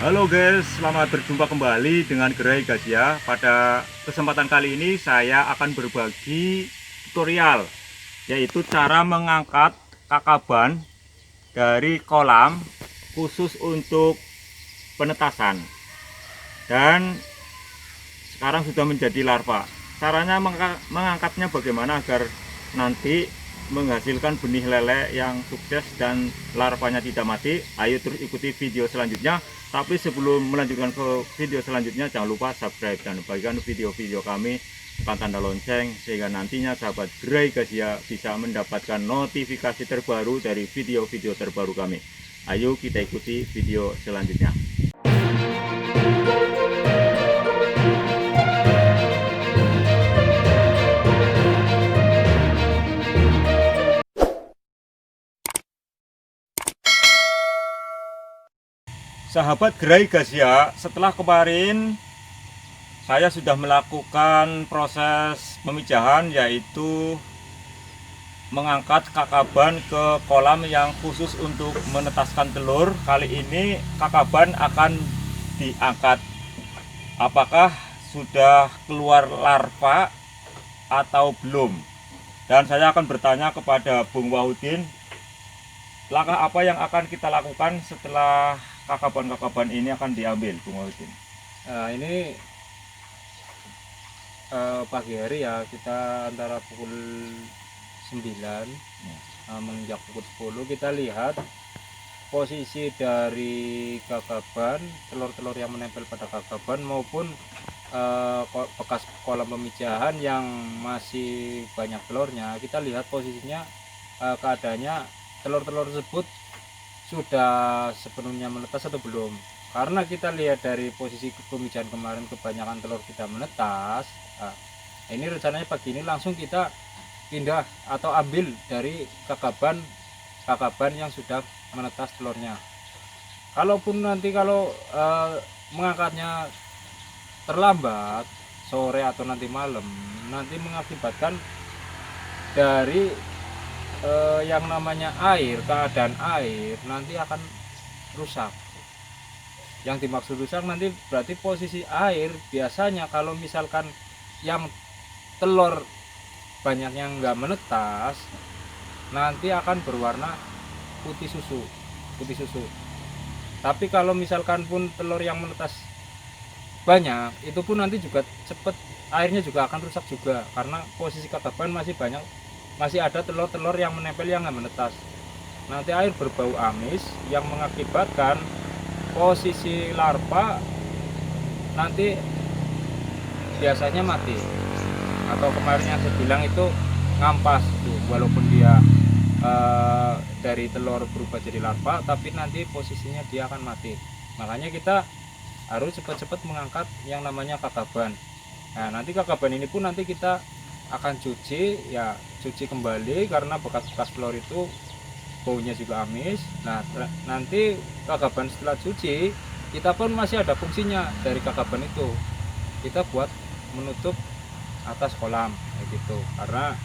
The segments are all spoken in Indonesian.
Halo guys, selamat berjumpa kembali dengan Gerai guys ya. Pada kesempatan kali ini saya akan berbagi tutorial, yaitu cara mengangkat kakaban dari kolam khusus untuk penetasan. Dan sekarang sudah menjadi larva. Caranya mengangkatnya bagaimana agar nanti menghasilkan benih lele yang sukses dan larvanya tidak mati. Ayo terus ikuti video selanjutnya. Tapi sebelum melanjutkan ke video selanjutnya, jangan lupa subscribe dan bagikan video-video kami, tekan tanda lonceng, sehingga nantinya sahabat Gerai guys ya bisa mendapatkan notifikasi terbaru dari video-video terbaru kami. Ayo kita ikuti video selanjutnya. Sahabat Gerai guys ya, setelah kemarin saya sudah melakukan proses pemijahan, yaitu mengangkat kakaban ke kolam yang khusus untuk menetaskan telur. Kali ini kakaban akan diangkat. Apakah sudah keluar larva atau belum? Dan saya akan bertanya kepada Bung Wahudin, langkah apa yang akan kita lakukan setelah kakaban-kakaban ini akan diambil, Bung Wahudin? Ini pagi hari ya, kita antara pukul 9 menginjak pukul 10 kita lihat posisi dari kakaban, telur-telur yang menempel pada kakaban maupun bekas kolam pemijahan yang masih banyak telurnya. Kita lihat posisinya, keadaannya telur-telur tersebut sudah sepenuhnya menetas atau belum. Karena kita lihat dari posisi pemijahan kemarin kebanyakan telur tidak menetas. Ini rencananya pagi ini langsung kita pindah atau ambil dari kakaban yang sudah menetas telurnya. Kalaupun nanti kalau mengangkatnya terlambat sore atau nanti malam, nanti mengakibatkan dari yang namanya air, keadaan air nanti akan rusak. Yang dimaksud rusak nanti berarti posisi air. Biasanya kalau misalkan yang telur banyak yang nggak menetas, nanti akan berwarna putih susu. Tapi kalau misalkan pun telur yang menetas banyak, itu pun nanti juga cepet airnya juga akan rusak juga, karena posisi kakaban masih ada telur-telur yang menempel yang nggak menetas. Nanti air berbau amis yang mengakibatkan posisi larva nanti biasanya mati, atau kemarin yang saya bilang itu ngampas tuh, walaupun dia dari telur berubah jadi larva, tapi nanti posisinya dia akan mati. Makanya kita harus cepat-cepat mengangkat yang namanya kakaban. Nah, nanti kakaban ini pun nanti kita akan cuci kembali, karena bekas-bekas telur itu baunya juga amis. Nah, nanti kakaban setelah cuci, kita pun masih ada fungsinya dari kakaban itu, kita buat menutup atas kolam kayak gitu. Karena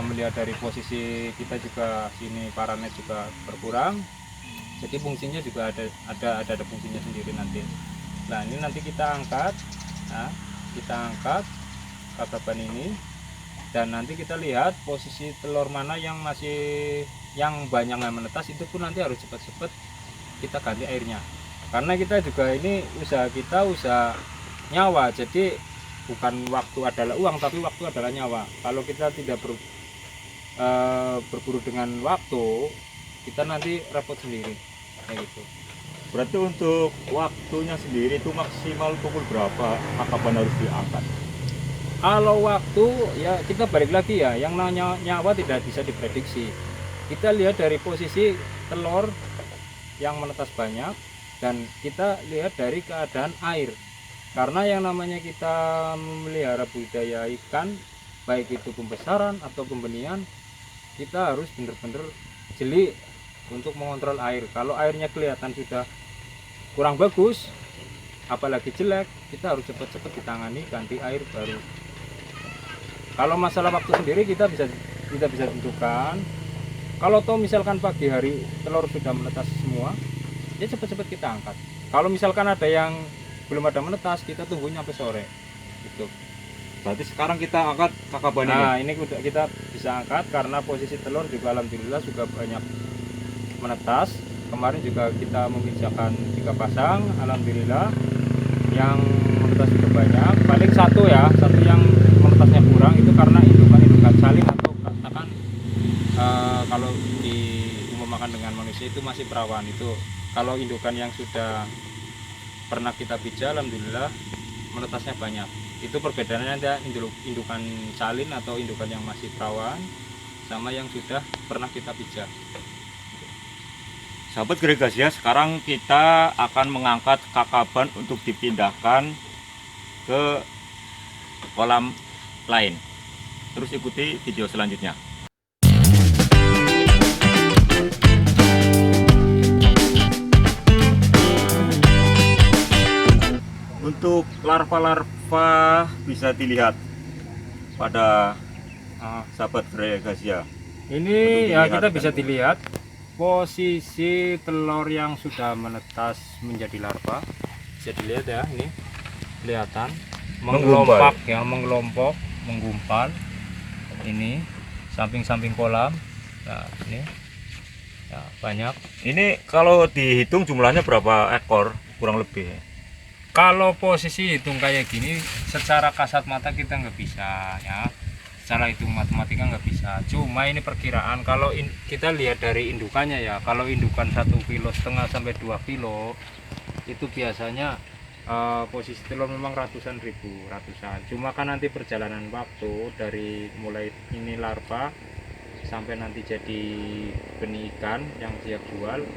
melihat dari posisi kita juga sini paranet juga berkurang, jadi fungsinya juga ada fungsinya sendiri nanti. Nah, ini nanti kita angkat, kakaban ini, dan nanti kita lihat posisi telur mana yang banyak nggak menetas. Itu pun nanti harus cepat-cepat kita ganti airnya, karena kita juga ini usaha nyawa. Jadi bukan waktu adalah uang, tapi waktu adalah nyawa. Kalau kita tidak berburu dengan waktu, kita nanti repot sendiri kayak gitu. Berarti untuk waktunya sendiri itu maksimal pukul berapa kakaban harus diangkat? Kalau waktu ya kita balik lagi ya, yang namanya nyawa tidak bisa diprediksi. Kita lihat dari posisi telur yang menetas banyak, dan kita lihat dari keadaan air. Karena yang namanya kita memelihara budidaya ikan, baik itu pembesaran atau pembenihan, kita harus benar-benar jeli untuk mengontrol air. Kalau airnya kelihatan sudah kurang bagus, apalagi jelek, kita harus cepat-cepat ditangani, ganti air baru. Kalau masalah waktu sendiri kita bisa tentukan. Kalau toh misalkan pagi hari telur sudah menetas semua, ya cepat-cepat kita angkat. Kalau misalkan ada yang belum ada menetas, kita tunggu sampai sore gitu. Berarti sekarang kita angkat kakaban ini. Nah, ini udah kita bisa angkat karena posisi telur juga alhamdulillah juga banyak menetas. Kemarin juga kita memisahkan 3 pasang, alhamdulillah yang menetas juga banyak. Paling satu yang menetasnya kurang itu karena indukan salin atau katakan kalau diumpamakan dengan manusia itu masih perawan. Itu kalau indukan yang sudah pernah kita pijak alhamdulillah menetasnya banyak. Itu perbedaannya ada indukan salin atau indukan yang masih perawan sama yang sudah pernah kita pijak. Sahabat Gregasia, sekarang kita akan mengangkat kakaban untuk dipindahkan ke kolam lain. Terus ikuti video selanjutnya. Untuk larva-larva bisa dilihat pada sahabat Gregasia. Ini ya kita Dilihat. bisa dilihat posisi telur yang sudah menetas menjadi larva. Bisa dilihat ya, ini kelihatan mengelompok ya, menggumpal. Ini samping-samping kolam. Nah, ini ya, banyak. Ini kalau dihitung jumlahnya berapa ekor kurang lebih? Kalau posisi hitung kayak gini secara kasat mata kita nggak bisa ya, secara hitung matematika nggak bisa, cuma ini perkiraan. Kalau kita lihat dari indukannya ya, kalau indukan 1,5 kilo sampai 2 kilo itu biasanya posisi telur memang ratusan, cuma kan nanti perjalanan waktu dari mulai ini larva sampai nanti jadi benih ikan yang siap jual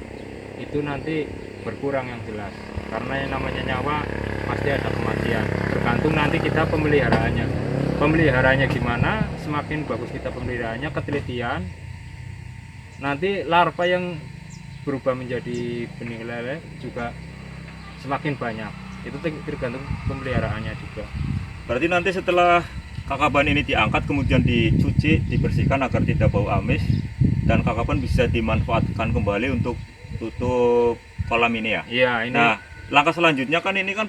itu nanti berkurang yang jelas, karena yang namanya nyawa pasti ada kematian, tergantung nanti kita pemeliharaannya gimana. Semakin bagus kita pemeliharaannya, ketelitian, nanti larva yang berubah menjadi benih lele juga semakin banyak. Itu tergantung pemeliharaannya juga. Berarti nanti setelah kakaban ini diangkat kemudian dicuci, dibersihkan agar tidak bau amis, dan kakaban bisa dimanfaatkan kembali untuk tutup kolam ini ya. Iya, ini. Nah, langkah selanjutnya kan ini kan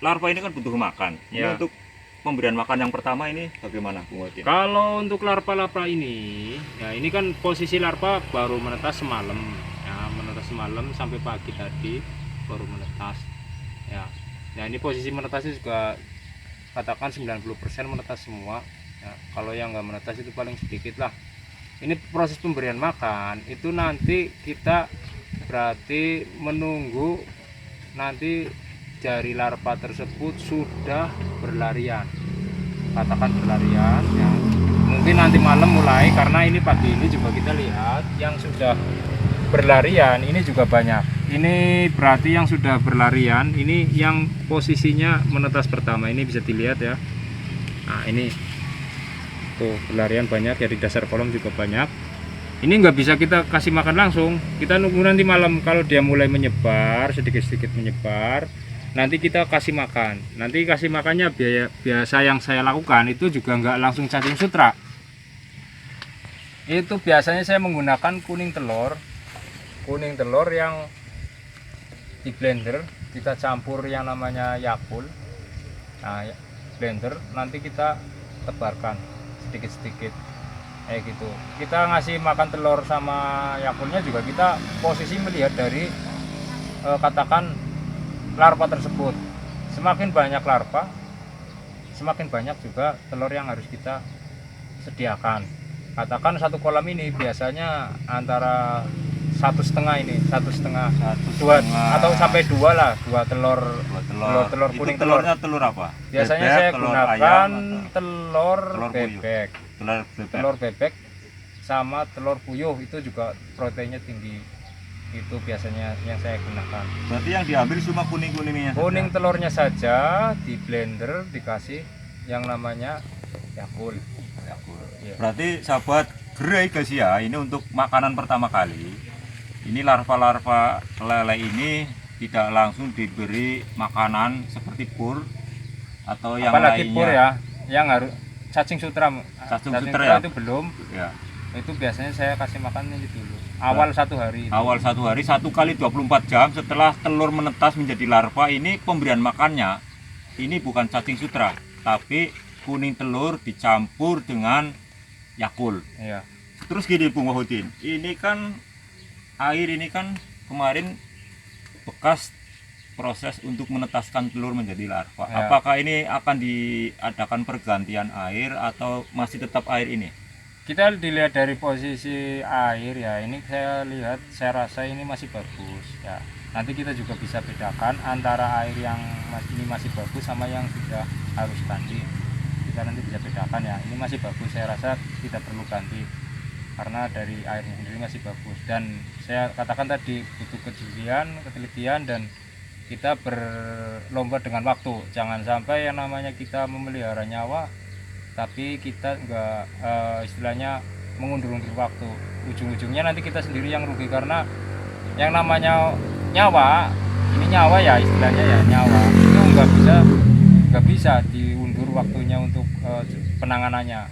larva ini kan butuh makan. Ini Ya. untuk pemberian makan yang pertama ini bagaimana, Bung Wadin? Kalau untuk larva-larva ini, ya ini kan posisi larva baru menetas semalam, ya menetas semalam sampai pagi tadi baru menetas. Ya, nah ini posisi menetasnya juga katakan 90% menetas semua. Ya, kalau yang nggak menetas itu paling sedikit lah. Ini proses pemberian makan itu nanti kita berarti menunggu nanti dari larva tersebut sudah berlarian, katakan berlarian ya. Mungkin nanti malam mulai, karena ini pagi ini juga kita lihat yang sudah berlarian ini juga banyak. Ini berarti yang sudah berlarian ini yang posisinya menetas pertama, ini bisa dilihat ya. Nah ini tuh berlarian banyak ya, di dasar kolam juga banyak. Ini nggak bisa kita kasih makan langsung, kita nunggu nanti malam. Kalau dia mulai menyebar sedikit-sedikit menyebar, nanti kita kasih makan. Nanti kasih makannya biasa yang saya lakukan itu juga nggak langsung cacing sutra. Itu biasanya saya menggunakan kuning telur yang di blender, kita campur yang namanya Yakult. Nah, blender nanti kita tebarkan sedikit-sedikit kayak gitu. Kita ngasih makan telur sama Yakultnya juga kita posisi melihat dari katakan larva tersebut. Semakin banyak larva, semakin banyak juga telur yang harus kita sediakan. Katakan satu kolam ini biasanya antara 1,5 dua atau sampai 2 lah, 2 telur kuning. Telurnya telur apa? Biasanya Bebek, saya telur gunakan ayam, telur puyuh. bebek. Telur bebek sama telur puyuh itu juga proteinnya tinggi. Itu biasanya yang saya gunakan. Berarti yang diambil cuma kuning-kuningnya. Kuning telurnya saja di blender dikasih yang namanya Yakult. Ya. Berarti sahabat Gregasia, ini untuk makanan pertama kali. Ini larva-larva lele ini tidak langsung diberi makanan seperti pur atau yang Apalagi lainnya. pur ya, yang harus cacing sutra. Cacing sutra ya? itu belum. Ya. Itu biasanya saya kasih makan ini dulu awal satu hari itu. Awal 1 hari 1 kali 24 jam setelah telur menetas menjadi larva. Ini pemberian makannya ini bukan cacing sutra, tapi kuning telur dicampur dengan Yakult. Iya. Terus gini Bung Wahudin, ini kan air ini kan kemarin bekas proses untuk menetaskan telur menjadi larva. Ya. Apakah ini akan diadakan pergantian air atau masih tetap air ini? Kita dilihat dari posisi air ya, ini saya rasa ini masih bagus ya. Nanti kita juga bisa bedakan antara air yang ini masih bagus sama yang sudah harus ganti. Kita nanti bisa bedakan ya, ini masih bagus, saya rasa tidak perlu ganti karena dari airnya sendiri masih bagus. Dan saya katakan tadi butuh ketelitian dan kita berlomba dengan waktu. Jangan sampai yang namanya kita memelihara nyawa tapi kita enggak istilahnya mengundur-undur waktu. Ujung-ujungnya nanti kita sendiri yang rugi karena yang namanya nyawa, ini nyawa ya istilahnya ya, nyawa itu nggak bisa diundur waktunya untuk penanganannya.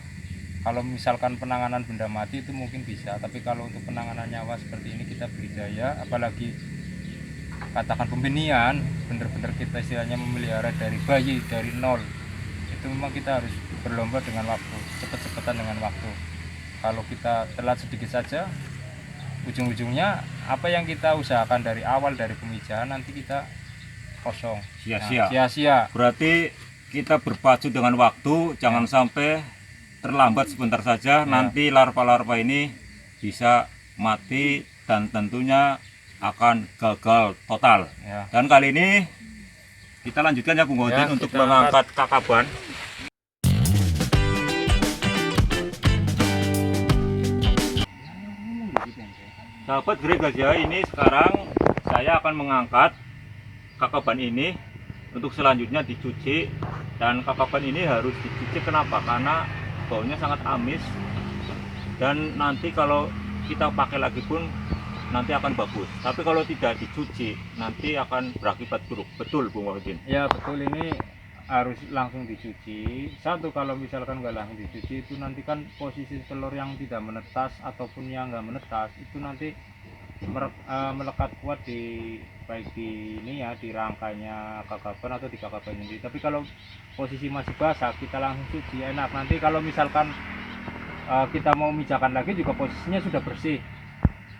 Kalau misalkan penanganan benda mati itu mungkin bisa, tapi kalau untuk penanganan nyawa seperti ini kita budidaya, apalagi katakan pembenihan, bener-bener kita istilahnya memelihara dari bayi, dari nol, itu memang kita harus berlomba dengan waktu, cepet-cepetan dengan waktu. Kalau kita telat sedikit saja, ujung-ujungnya apa yang kita usahakan dari awal, dari pemijahan, nanti kita kosong, Sia-sia. Sia-sia. Berarti kita berpacu dengan waktu, jangan sampai terlambat sebentar saja, nanti larva-larva ini bisa mati dan tentunya akan gagal total. Ya. Dan kali ini kita lanjutkan ya Bung Wahudin untuk kita mengangkat kakaban. Sahabat Gregas ya, ini sekarang saya akan mengangkat kakaban ini untuk selanjutnya dicuci. Dan kakaban ini harus dicuci kenapa? Karena baunya sangat amis dan nanti kalau kita pakai lagi pun nanti akan bagus. Tapi kalau tidak dicuci nanti akan berakibat buruk. Betul Bung Wahudin? Ya betul, ini harus langsung dicuci. Satu, kalau misalkan nggak langsung dicuci itu nanti kan posisi telur yang tidak menetas ataupun yang nggak menetas itu nanti melekat kuat di baik di ini ya, di rangkanya kakaban atau di kakaban sendiri. Tapi kalau posisi masih basah kita langsung cuci enak. Nanti kalau misalkan kita mau mijakan lagi juga posisinya sudah bersih,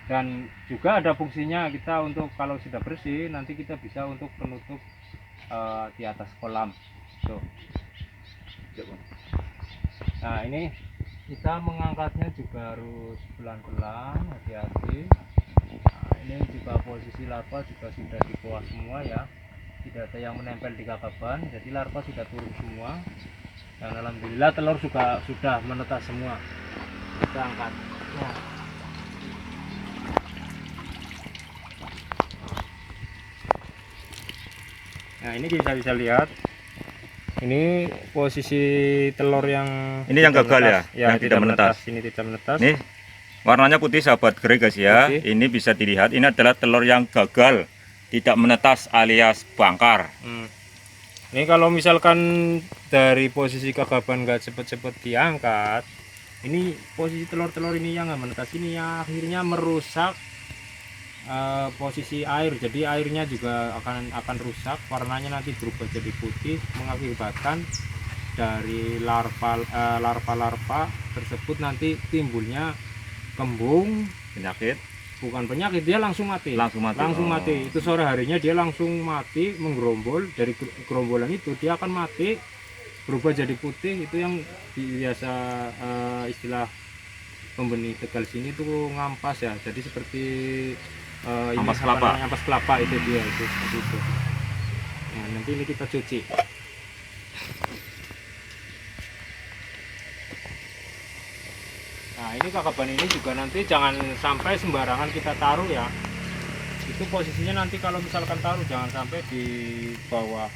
dan juga ada fungsinya kita untuk kalau sudah bersih nanti kita bisa untuk penutup di atas kolam tuh. Nah ini kita mengangkatnya juga harus pelan-pelan, hati-hati. Nah, ini juga posisi larva juga sudah di bawah semua ya, tidak ada yang menempel di kakaban, jadi larva sudah turun semua. Dan alhamdulillah telur juga sudah menetas semua. Kita angkat. Nah ini kita bisa lihat, ini posisi telur yang Ini yang tidak gagal menetas. ya, yang tidak menetas. Ini tidak menetas. Nih warnanya putih sahabat Gregas ya. Putih. Ini bisa dilihat, ini adalah telur yang gagal, tidak menetas alias bangkar. Ini kalau misalkan dari posisi kakaban nggak cepet-cepet diangkat, ini posisi telur-telur ini yang nggak menetas ini yang akhirnya merusak posisi air. Jadi airnya juga akan rusak, warnanya nanti berubah jadi putih, mengakibatkan dari larva tersebut nanti timbulnya kembung, Penyakit bukan penyakit, dia langsung mati. langsung mati. Langsung Oh. mati. Itu sore harinya dia langsung mati, menggerombol. Dari gerombolan itu dia akan mati, berubah jadi putih. Itu yang biasa istilah pembeni Tegal sini tuh ngampas ya. Jadi seperti Ampas apa kelapa. namanya, ampas kelapa itu dia itu seperti itu. Nah, nanti ini kita cuci. Nah ini kakaban ini juga nanti jangan sampai sembarangan kita taruh ya. Itu posisinya nanti kalau misalkan taruh jangan sampai di bawah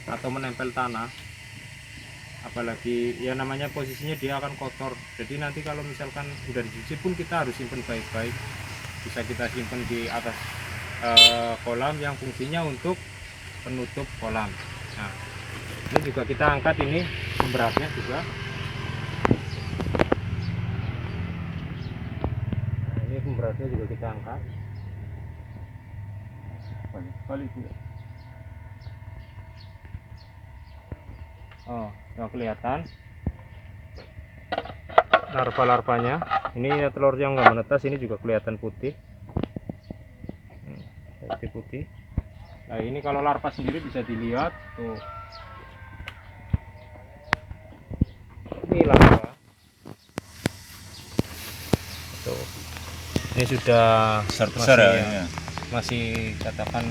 atau menempel tanah. Apalagi ya namanya posisinya dia akan kotor. Jadi nanti kalau misalkan udah dicuci pun kita harus simpan baik-baik. Bisa kita simpan di atas kolam yang fungsinya untuk penutup kolam. Nah ini juga kita angkat, ini pemberatnya juga. pemberatnya juga kita angkat. Banyak sekali itu ya. Oh, nggak kelihatan larva-larvanya. Ini telur yang nggak menetas, ini juga kelihatan putih. Putih. Nah, ini kalau larva sendiri bisa dilihat tuh. Ini larva. Tuh. Ini sudah Besar ya, ini ya. masih katakan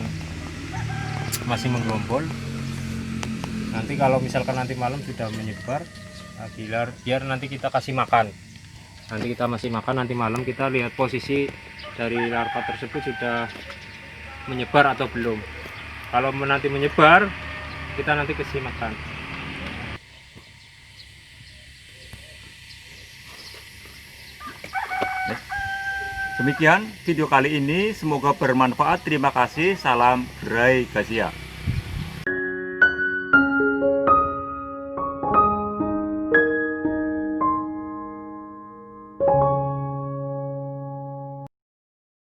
masih menggerombol. Nanti kalau misalkan nanti malam sudah menyebar, nah, biar nanti kita kasih makan. Nanti kita masih makan, nanti malam kita lihat posisi dari larva tersebut sudah menyebar atau belum. Kalau nanti menyebar, kita nanti kasih makan. Demikian video kali ini, semoga bermanfaat. Terima kasih, salam gerai Gasia.